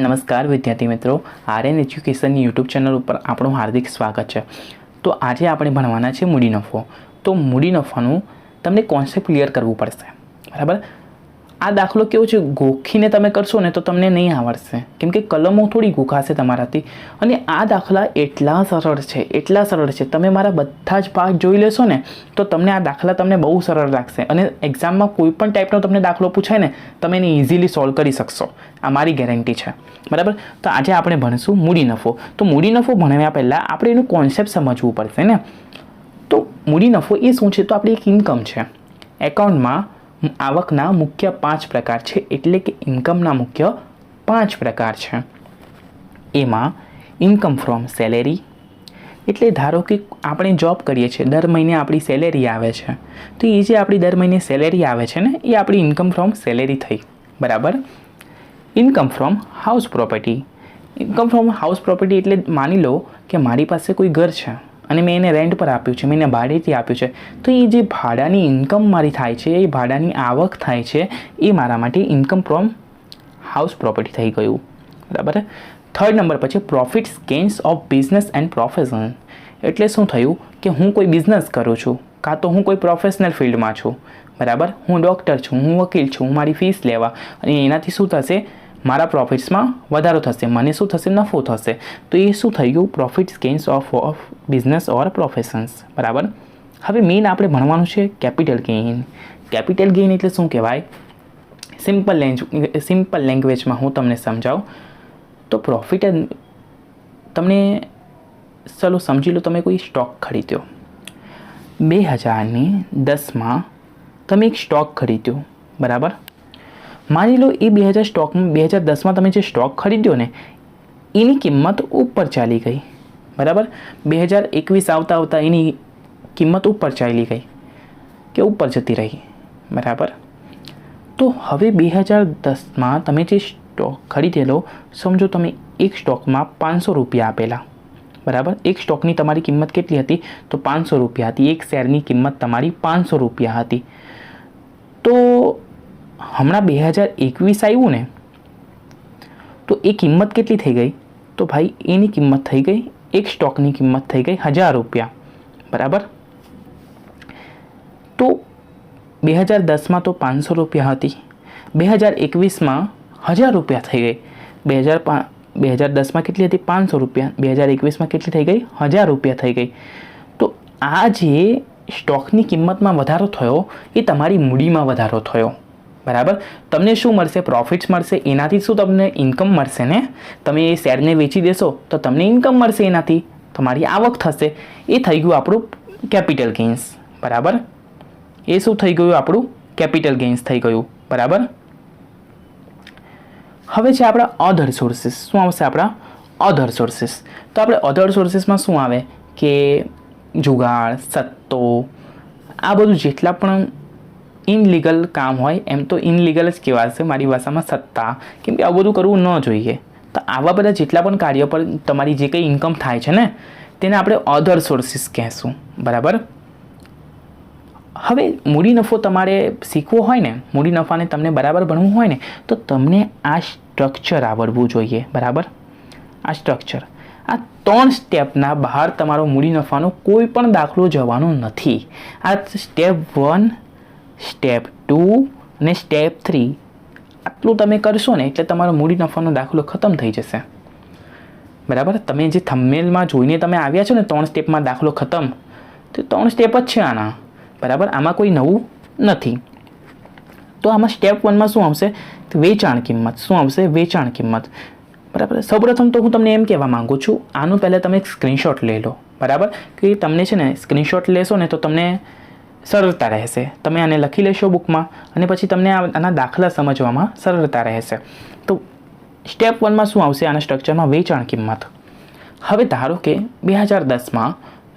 નમસ્કાર વિદ્યાર્થી મિત્રો, આર્યન એજ્યુકેશનની યુટ્યુબ ચેનલ ઉપર આપણું હાર્દિક સ્વાગત છે। તો આજે આપણે ભણવાના છે મૂડી નફો। તો મૂડી નફાનું તમને કોન્સેપ્ટ ક્લિયર કરવું પડશે, બરાબર। આ દાખલો કેવો છે, ગોખીને તમે કરશો ને તો તમને નહીં આવડશે, કેમ કે કલમો થોડી ગોખાશે તમારાથી। અને આ દાખલા એટલા સરળ છે, તમે મારા બધા જ પાઠ જોઈ લેશો ને તો તમને આ દાખલા તમને બહુ સરળ લાગશે અને એક્ઝામમાં કોઈ પણ ટાઈપનો તમને દાખલો પૂછાય ને તમે એને ઇઝીલી સોલ્વ કરી શકશો, આ મારી ગેરંટી છે, બરાબર। તો આજે આપણે ભણીશું મૂડી નફો। તો મૂડી નફો ભણ્યા પહેલાં આપણે એનું કોન્સેપ્ટ સમજવું પડશે ને। તો મૂડી નફો એ શું છે? તો આપણી એક ઇન્કમ છે। એકાઉન્ટમાં આવકના મુખ્ય 5 પ્રકાર છે, એટલે કે ઇન્કમના મુખ્ય 5 પ્રકાર છે। એમાં ઇન્કમ ફ્રોમ સેલેરી, એટલે ધારો કે આપણે જોબ કરીએ છીએ, દર મહિને આપણી સેલેરી આવે છે, તો એ જે આપણી દર મહિને સેલેરી આવે છે ને એ આપણી ઇન્કમ ફ્રોમ સેલેરી થઈ, બરાબર। Income from house property, income from house property એટલે માની લો કે મારી પાસે કોઈ ઘર છે અને મેં એને રેન્ટ પર આપ્યું છે, મેં એને ભાડેથી આપ્યું છે, તો એ જે ભાડાની ઇન્કમ મારી થાય છે, એ ભાડાની આવક થાય છે, એ મારા માટે ઇન્કમ ફ્રોમ હાઉસ પ્રોપર્ટી થઈ ગયું, બરાબર। થર્ડ નંબર પછી profits gains of business and profession, એટલે શું થયું કે હું કોઈ બિઝનેસ કરું છું, કાં તો હું કોઈ પ્રોફેશનલ ફિલ્ડમાં છું, બરાબર। હું ડૉક્ટર છું, હું વકીલ છું, હું મારી ફીસ લેવા, અને એનાથી શું થશે, મારા પ્રોફિટ્સમાં વધારો થશે, મને શું થશે, નફો થશે, તો એ શું થઈ ગયું, profits gains of business or professions, બરાબર। હવે મેઇન આપણે ભણવાનું છે કેપિટલ ગેઇન। કેપિટલ ગેઇન એટલે શું કહેવાય? સિમ્પલ લેંગ્વેજમાં હું તમને સમજાવું તો પ્રોફિટ તમને ચલો સમજી લો, તમે કોઈ સ્ટોક ખરીદ્યો 2010માં, તમે એક સ્ટોક ખરીદ્યો, બરાબર। માની લો એ 2010માં તમે જે સ્ટોક ખરીદ્યો ને એની કિંમત ઉપર ચાલી ગઈ, બરાબર। 2021 આવતા એની કિંમત ઉપર ચાલી ગઈ કે ઉપર જતી રહી, બરાબર। તો હવે 2010માં તમે જે સ્ટોક ખરીદેલો, સમજો તમે એક સ્ટોકમાં 500 રૂપિયા આપેલા, બરાબર। એક સ્ટોકની તમારી કિંમત કેટલી હતી? તો 500 રૂપિયા હતી, એક શેરની કિંમત તમારી 500 રૂપિયા હતી। તો હમણાં 2021 આવ્યું ને તો એ કિંમત કેટલી થઈ ગઈ? તો ભાઈ એની કિંમત થઈ ગઈ, એક સ્ટોકની કિંમત થઈ ગઈ 1000 રૂપિયા, બરાબર। તો 2010માં તો 500 રૂપિયા હતી, 2021માં 1000 રૂપિયા થઈ ગઈ। 2010માં કેટલી હતી? 500 રૂપિયા, 2021માં કેટલી થઈ ગઈ? 1000 રૂપિયા થઈ ગઈ। તો આ જે સ્ટોકની કિંમતમાં વધારો થયો એ તમારી મૂડીમાં વધારો થયો, બરાબર। તમને શું મળશે? પ્રોફિટ્સ મળશે, એનાથી શું તમને ઇન્કમ મળશે ને? તમે એ શેરને વેચી દેશો તો તમને ઇન્કમ મળશે, એનાથી તમારી આવક થશે, એ થઈ ગયું આપણું કેપિટલ ગેઇન્સ, બરાબર। એ શું થઈ ગયું? આપણું કેપિટલ ગેઇન્સ થઈ ગયું, બરાબર। હવે છે આપણા અધર સોર્સિસ। શું આવશે આપણા અધર સોર્સિસ? તો આપણે અધર સોર્સિસમાં શું આવે કે જુગાડ, સટ્ટો, આ બધું જેટલા પણ ઇનલીગલ કામ હોય, એમ તો ઇનલીગલ જ કહેવાશે મારી ભાષામાં, સટ્ટા, કેમ કે આવું બધું કરવું ન જોઈએ। તો આવા બધા જેટલા પણ કાર્ય પર તમારી જે કંઈ ઇન્કમ થાય છે ને તેને આપણે અધર સોર્સિસ કહેશું, બરાબર। હવે મૂડી નફો તમારે શીખવો હોય ને, મૂડી નફાને તમને બરાબર ભણવું હોય ને તો તમને આ સ્ટ્રક્ચર આવડવું જોઈએ, બરાબર। આ સ્ટ્રક્ચર, આ 3 સ્ટેપના બહાર તમારો મૂડી નફાનો કોઈ પણ દાખલો જવાનો નથી। આ સ્ટેપ 1, સ્ટેપ 2 અને સ્ટેપ 3 આટલું તમે કરશો ને એટલે તમારો મૂડી નફાનો દાખલો ખતમ થઈ જશે, બરાબર। તમે જે થંબનેલમાં જોઈને તમે આવ્યા છો ને 3 સ્ટેપમાં દાખલો ખતમ, તો 3 સ્ટેપ જ છે આના, બરાબર। આમાં કોઈ નવું નથી। તો આમાં સ્ટેપ 1માં શું આવશે? વેચાણ કિંમત। શું આવશે? વેચાણ કિંમત, બરાબર। સૌપ્રથમ તો હું તમને એમ કહેવા માંગુ છું, આનું પહેલાં તમે એક સ્ક્રીનશોટ લઈ લો, બરાબર, કે તમને છે ને સ્ક્રીનશોટ લેશો ને તો તમને સરળતા રહેશે, તમે આને લખી લેશો બુકમાં અને પછી તમને આના દાખલા સમજવામાં સરળતા રહેશે। તો સ્ટેપ 1માં શું આવશે? આના સ્ટ્રક્ચરમાં વેચાણ કિંમત। હવે ધારો કે 2010માં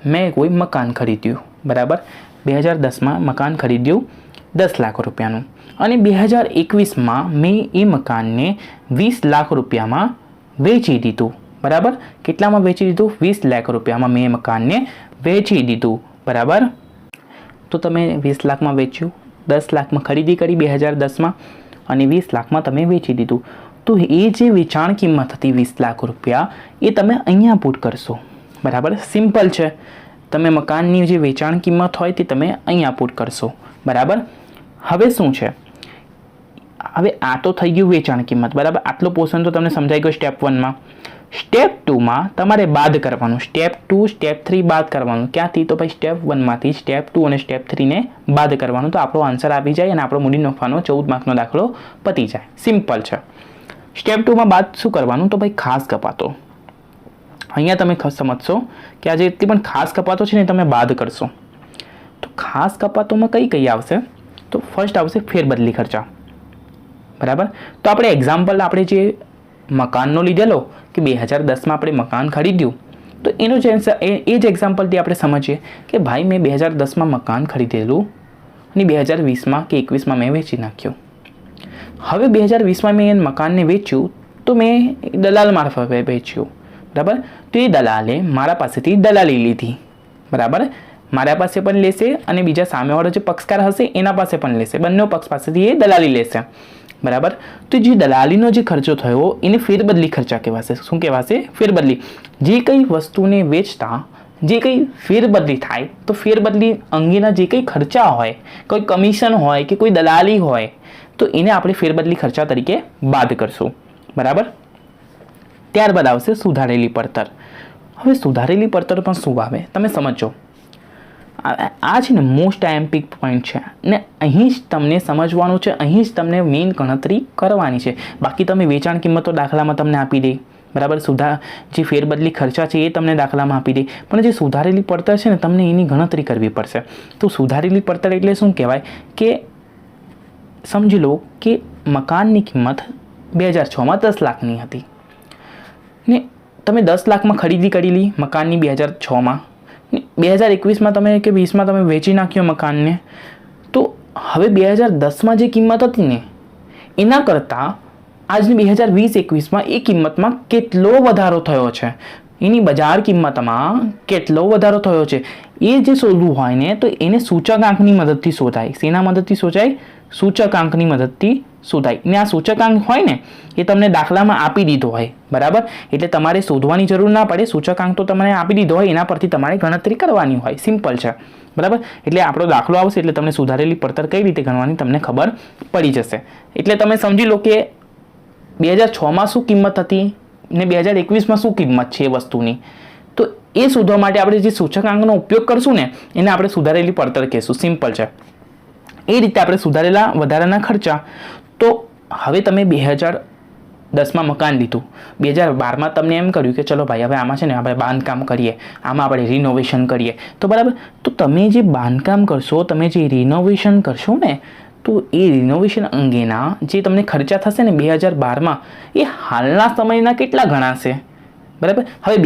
મેં કોઈ મકાન ખરીદ્યું, બરાબર। 2010માં મકાન ખરીદ્યું 10 લાખ રૂપિયાનું અને 2021માં મેં એ મકાનને 20 લાખ રૂપિયામાં વેચી દીધું, બરાબર। કેટલામાં વેચી દીધું? 20 લાખ રૂપિયામાં મેં એ મકાનને વેચી દીધું, બરાબર। તો તમે 20 લાખમાં વેચ્યું, 10 લાખમાં ખરીદી કરી 2010માં અને 20 લાખમાં તમે વેચી દીધું। તો એ જે વેચાણ કિંમત હતી 20 લાખ રૂપિયા એ તમે અહીંયા પુટ કરશો. બરાબર, સિમ્પલ છે. તમે મકાનની જે વેચાણ કિંમત હોય તે તમે અહીંયા પુટ કરશો. બરાબર, હવે શું છે, હવે આ તો થઈ ગયું વેચાણ કિંમત. બરાબર, આટલો પોર્શન તો તમને સમજાઈ ગયો સ્ટેપ 1માં. સ્ટેપ 2માં તમારે બાદ કરવાનું. સ્ટેપ 2 સ્ટેપ 3 બાદ કરવાનું. ક્યાંથી? તો ભાઈ સ્ટેપ 1માંથી સ્ટેપ 2 અને સ્ટેપ 3ને બાદ કરવાનું. તો આપણો આન્સર આપી જાય અને આપણો મૂડી નફાનો 14 માર્કનો દાખલો પતી જાય. સિમ્પલ છે. સ્ટેપ 2માં બાદ શું કરવાનું? તો ભાઈ ખાસ કપાતો. અહીંયા તમે સમજશો કે આ જે પણ ખાસ કપાતો છે ને તમે બાદ કરશો. તો ખાસ કપાતોમાં કઈ આવશે? તો ફર્સ્ટ આવશે ફેરબદલી ખર્ચા. બરાબર, તો આપણે એક્ઝામ્પલ આપણે જે મકાનનો લીધેલો કે 2010માં આપણે મકાન ખરીદ્યું, તો એનો જે એ જ એક્ઝામ્પલથી આપણે સમજીએ કે ભાઈ મેં 2010માં મકાન ખરીદેલું અને 2020માં કે 21માં મેં વેચી નાખ્યું. હવે 2020માં મેં એ મકાનને વેચ્યું તો મેં દલાલ મારફતે વેચ્યું. બરાબર, તો એ દલાલે મારા પાસેથી દલાલી લીધી. બરાબર, મારા પાસે પણ લેશે અને બીજા સામેવાળો જે પક્ષકાર હશે એના પાસે પણ લેશે. બંને પક્ષ પાસેથી એ દલાલી લેશે. બરાબર, તો જે દલાલીનો જે ખર્ચો થયો એને ફેરબદલી ખર્ચા કહેવાશે. શું કહેવાશે? ફેરબદલી. જે કંઈ વસ્તુને વેચતા જે કંઈ ફેરબદલી થાય તો ફેરબદલી અંગેના જે કંઈ ખર્ચા હોય, કોઈ કમિશન હોય કે કોઈ દલાલી હોય, તો એને આપણે ફેરબદલી ખર્ચા તરીકે બાદ કરશું. બરાબર, ત્યારબાદ આવશે સુધારેલી પડતર. હવે સુધારેલી પડતર પણ શું આવે તમે સમજો. આ છે ને મોસ્ટ આઈએમપી પોઈન્ટ છે ને અહીં જ તમને સમજવાનું છે, અહીં જ તમને મેઇન ગણતરી કરવાની છે. બાકી તમે વેચાણ કિંમતો દાખલામાં તમને આપી દે. બરાબર, જે ફેરબદલી ખર્ચા છે એ તમને દાખલામાં આપી દે, પણ જે સુધારેલી પડતર છે ને તમને એની ગણતરી કરવી પડશે. તો સુધારેલી પડતર એટલે શું કહેવાય કે સમજી લો કે મકાનની કિંમત 2006માં 10 લાખની હતી ને તમે 10 લાખમાં ખરીદી કરેલી મકાનની 2006માં, 2021માં તમે કે 20માં તમે વેચી નાખ્યો મકાનને, તો હવે 2010માં જે કિંમત હતી ને એના કરતાં આજની 2020-21માં એ કિંમતમાં કેટલો વધારો થયો છે, એની બજાર કિંમતમાં કેટલો વધારો થયો છે એ જે શોધવું હોય ને તો એને સૂચકાંકની મદદથી શોધાય. શેના મદદથી શોધાય? સૂચકાંકની મદદથી શોધાય. ને આ સૂચકાંક હોય ને એ તમને દાખલામાં આપી દીધો હોય. બરાબર, એટલે તમારે શોધવાની જરૂર ના પડે. સૂચકાંક તો તમને આપી દીધો હોય, એના પરથી તમારે ગણતરી કરવાની હોય. સિમ્પલ છે. બરાબર, એટલે આપણો દાખલો આવશે એટલે તમને સુધારેલી પડતર કઈ રીતે ગણવાની તમને ખબર પડી જશે. એટલે તમે સમજી લો કે 2006માં શું કિંમત હતી ને 2021માં શું કિંમત છે એ વસ્તુની. તો એ શોધવા માટે આપણે જે સૂચકાંકનો ઉપયોગ કરશું ને એને આપણે સુધારેલી પડતર કહીશું. સિમ્પલ છે. એ રીતે આપણે સુધારેલા વધારાના ખર્ચા. તો હવે તમે 2010માં મકાન લીધું, 2012માં તમને એમ કર્યું કે ચલો ભાઈ હવે આમાં છે ને આપણે બાંધકામ કરીએ, આમાં આપણે રિનોવેશન કરીએ. તો બરાબર, તો તમે જે બાંધકામ કરશો, તમે જે રિનોવેશન કરશો ને, તો એ રિનોવેશન અંગેના જે તમને ખર્ચા થશે ને 2012માં એ હાલના સમયના કેટલા ગણાશે? બરાબર, હવે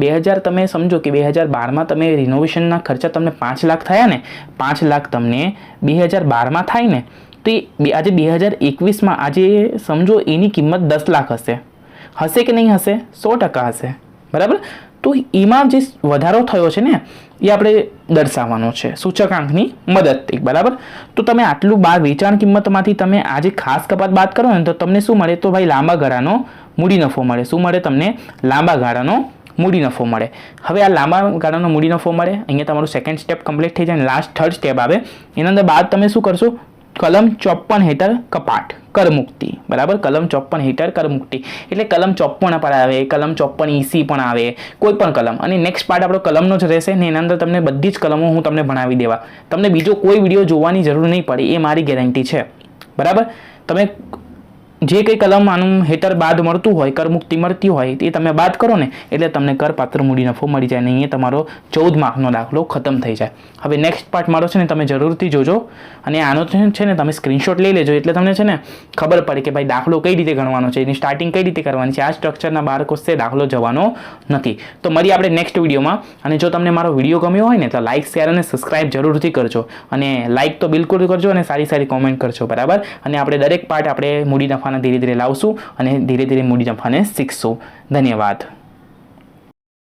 2000 તમે સમજો કે 2012માં તમે રિનોવેશનના ખર્ચા તમને 5 લાખ થયા ને, 5 લાખ તમને 2012માં થાય ને, તો એ આજે 2021માં આજે સમજો એની કિંમત 10 લાખ હશે કે નહીં હશે? 100% હશે. બરાબર, તો એમાં જે વધારો થયો છે ને એ આપણે દર્શાવવાનો છે સૂચકાંકની મદદથી. બરાબર, તો તમે આટલું વેચાણ કિંમતમાંથી તમે આજે ખાસ કપાત બાદ કરો ને તો તમને શું મળે? તો ભાઈ લાંબા ગાળાનો મૂડી નફો મળે. શું મળે તમને? લાંબા ગાળાનો મૂડી નફો મળે. હવે આ લાંબા ગાળાનો મૂડી નફો મળે, અહીંયા તમારું સેકન્ડ સ્ટેપ કમ્પ્લીટ થઈ જાય અને લાસ્ટ થર્ડ સ્ટેપ આવે. એના અંદર બાદ તમે શું કરશો? કલમ 54 હેઠળ કપાટ કરમુક્તિ. બરાબર, કલમ 54 હેઠળ કરમુક્તિ એટલે કલમ 54 પર આવે, કલમ 54 EC પણ આવે, કોઈ પણ કલમ. અને નેક્સ્ટ પાર્ટ આપણો કલમનો જ રહેશે ને એના અંદર તમને બધી જ કલમો હું તમને ભણાવી દેવા. તમને બીજો કોઈ વિડીયો જોવાની જરૂર નહીં પડે, એ મારી ગેરંટી છે. બરાબર, તમે જે કંઈ કલમ આનું હેઠળ બાદ મળતું હોય, કરમુક્તિ મળતી હોય એ તમે બાદ કરો ને એટલે તમને કરપાત્ર મૂડી નફો મળી જાય ને અહીંયા તમારો 14 માર્કનો દાખલો ખતમ થઈ જાય. હવે નેક્સ્ટ પાર્ટ મારો છે ને તમે જરૂરથી જોજો અને આનો છે ને તમે સ્ક્રીનશોટ લઈ લેજો એટલે તમને છે ને ખબર પડે કે ભાઈ દાખલો કઈ રીતે ગણવાનો છે, એની સ્ટાર્ટિંગ કઈ રીતે કરવાની છે. આ સ્ટ્રક્ચરના બહાર કોષે દાખલો જવાનો નથી. તો મળીએ આપણે નેક્સ્ટ વિડીયોમાં. અને જો તમને મારો વિડીયો ગમ્યો હોય ને તો લાઇક, શેર અને સબસ્ક્રાઇબ જરૂરથી કરજો. અને લાઇક તો બિલકુલ કરજો અને સારી કોમેન્ટ કરજો. બરાબર, અને આપણે દરેક પાર્ટ આપણે મૂડી નફા ધીરે ધીરે લાવશું અને ધીરે ધીરે મૂડી નફાને શીખશું. ધન્યવાદ.